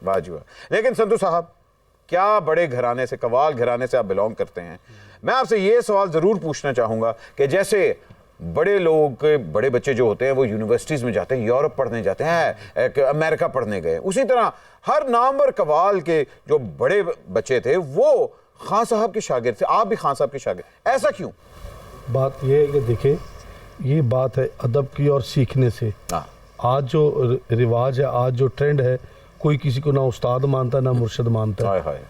वाह जी वाह। लेकिन संतू साहब, क्या बड़े घराने से, कवाल घराने से आप बिलोंग करते हैं। मैं आपसे ये सवाल जरूर पूछना चाहूंगा कि जैसे बड़े लोग के बड़े बच्चे जो होते हैं वो यूनिवर्सिटीज में जाते हैं, यूरोप पढ़ने जाते हैं, अमेरिका पढ़ने गए, उसी तरह हर नामवर कवाल के जो बड़े बच्चे थे वो खान साहब के शागिर्द थे। आप भी खान साहब के शागिर्द, ऐसा क्यों? बात ये है कि देखिए, ये बात है अदब की और सीखने से। आज जो रिवाज है, आज जो ट्रेंड है, कोई किसी को ना उस्ताद मानता ना मुर्शिद मानता है। हाय।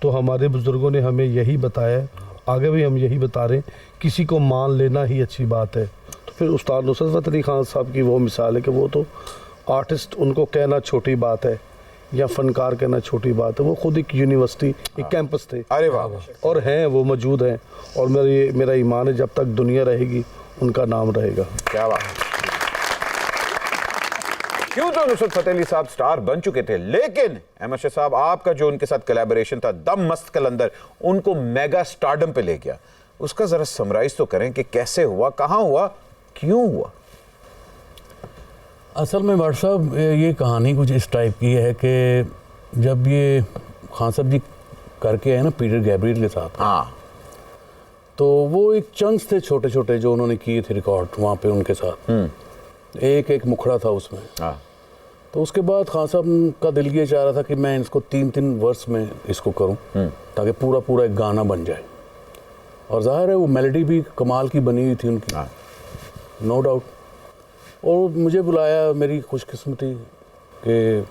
तो हमारे बुजुर्गों ने हमें यही बताया, आगे भी हम यही बता रहे हैं, किसी को मान लेना ही अच्छी बात है। तो फिर उस्ताद नुसरत फ़तेह अली खान साहब की वो मिसाल है कि वो तो आर्टिस्ट, उनको कहना छोटी बात है या फनकार कहना छोटी बात है, वो खुद एक यूनिवर्सिटी, एक कैंपस थे। अरे वाह। और हैं, वो मौजूद हैं, और मेरा ईमान है जब तक दुनिया रहेगी उनका नाम रहेगा। क्या बात। क्यों तो नुसरत फतेह अली साहब स्टार बन चुके थे, लेकिन अहमद शाह साहब, आपका जो उनके साथ कोलैबोरेशन था दम मस्त कलंदर, उनको मेगा स्टारडम पे ले गया। उसका जरा समराइज तो करें कि कैसे हुआ, कहां हुआ, क्यों हुआ? असल में भट्ट साहब, ये कहानी कुछ इस टाइप की है कि जब ये खान साहब जी करके आए ना पीटर गैब्रियल के साथ, हाँ, तो वो एक चंक्स थे छोटे छोटे जो उन्होंने किए थे रिकॉर्ड वहाँ पे उनके साथ। एक मुखड़ा था उसमें। हाँ। तो उसके बाद खान साहब का दिल ये चाह रहा था कि मैं इसको 3-3 वर्स में इसको करूं ताकि पूरा एक गाना बन जाए। और जाहिर है वो मेलोडी भी कमाल की बनी हुई थी उनकी, नो डाउट। और मुझे बुलाया, मेरी खुशकिस्मती कि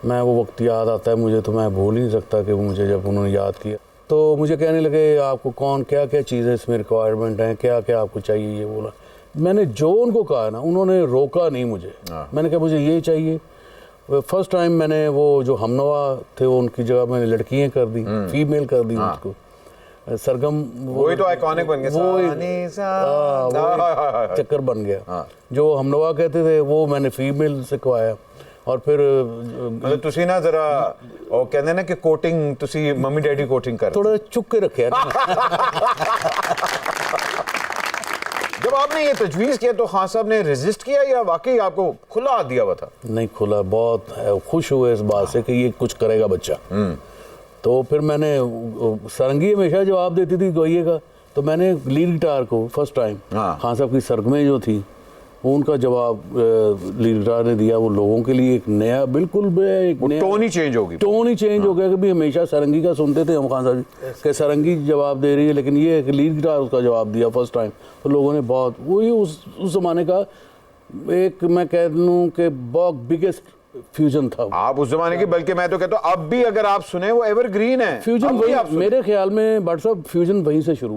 मैं वो वक्त याद आता है मुझे, तो मैं भूल ही नहीं सकता कि वो मुझे जब उन्होंने याद किया तो मुझे कहने लगे आपको कौन क्या क्या चीज़ें इसमें रिक्वायरमेंट हैं, क्या क्या आपको चाहिए। ये बोला, मैंने जो उनको कहा ना, उन्होंने रोका नहीं मुझे। मैंने कहा मुझे ये चाहिए। फर्स्ट टाइम मैंने वो जो हमनवा थे वो उनकी जगह मैंने लड़कियां कर दी, फीमेल कर दी उसको। सरगम वही तो आइकॉनिक बन गया, वो चक्कर बन गया। जो हमनवा कहते थे वो मैंने फीमेल से कहवाया। और फिर मतलब तुसी ना जरा और कहते ना कि कोटिंग तुसी मम्मी डैडी कोटिंग कर थोड़ा चुप के रखे ना। जब आपने ये तजवीज़ किया तो खान साहब ने रेजिस्ट किया या वाकई आपको खुला दिया हुआ था? नहीं, खुला। बहुत खुश हुए इस बात से कि ये कुछ करेगा बच्चा। तो फिर मैंने, सारंगी हमेशा जवाब देती थी गवैये का, तो मैंने लीड गिटार को फर्स्ट टाइम खान साहब की सरगमें जो थी वो उनका जवाब लीड गिटार ने दिया। वो लोगों के लिए एक नया, बिल्कुल टोन ही चेंज होगी, टोन ही चेंज हो गया। कभी हमेशा सारंगी का सुनते थे हम खान साहब जी कि सारंगी जवाब दे रही है, लेकिन ये लीड गिटार उसका जवाब दिया फर्स्ट टाइम। तो लोगों ने बहुत, वही उस ज़माने का एक, मैं कह लूँ कि बहुत बिगेस्ट फ्यूजन था। आप उस जमाने की, बल्कि मैं तो कहता हूँ अब भी अगर आप सुने वो एवरग्रीन है। फ्यूजन वही, मेरे ख्याल में भट्ट साहब फ्यूजन वहीं से शुरू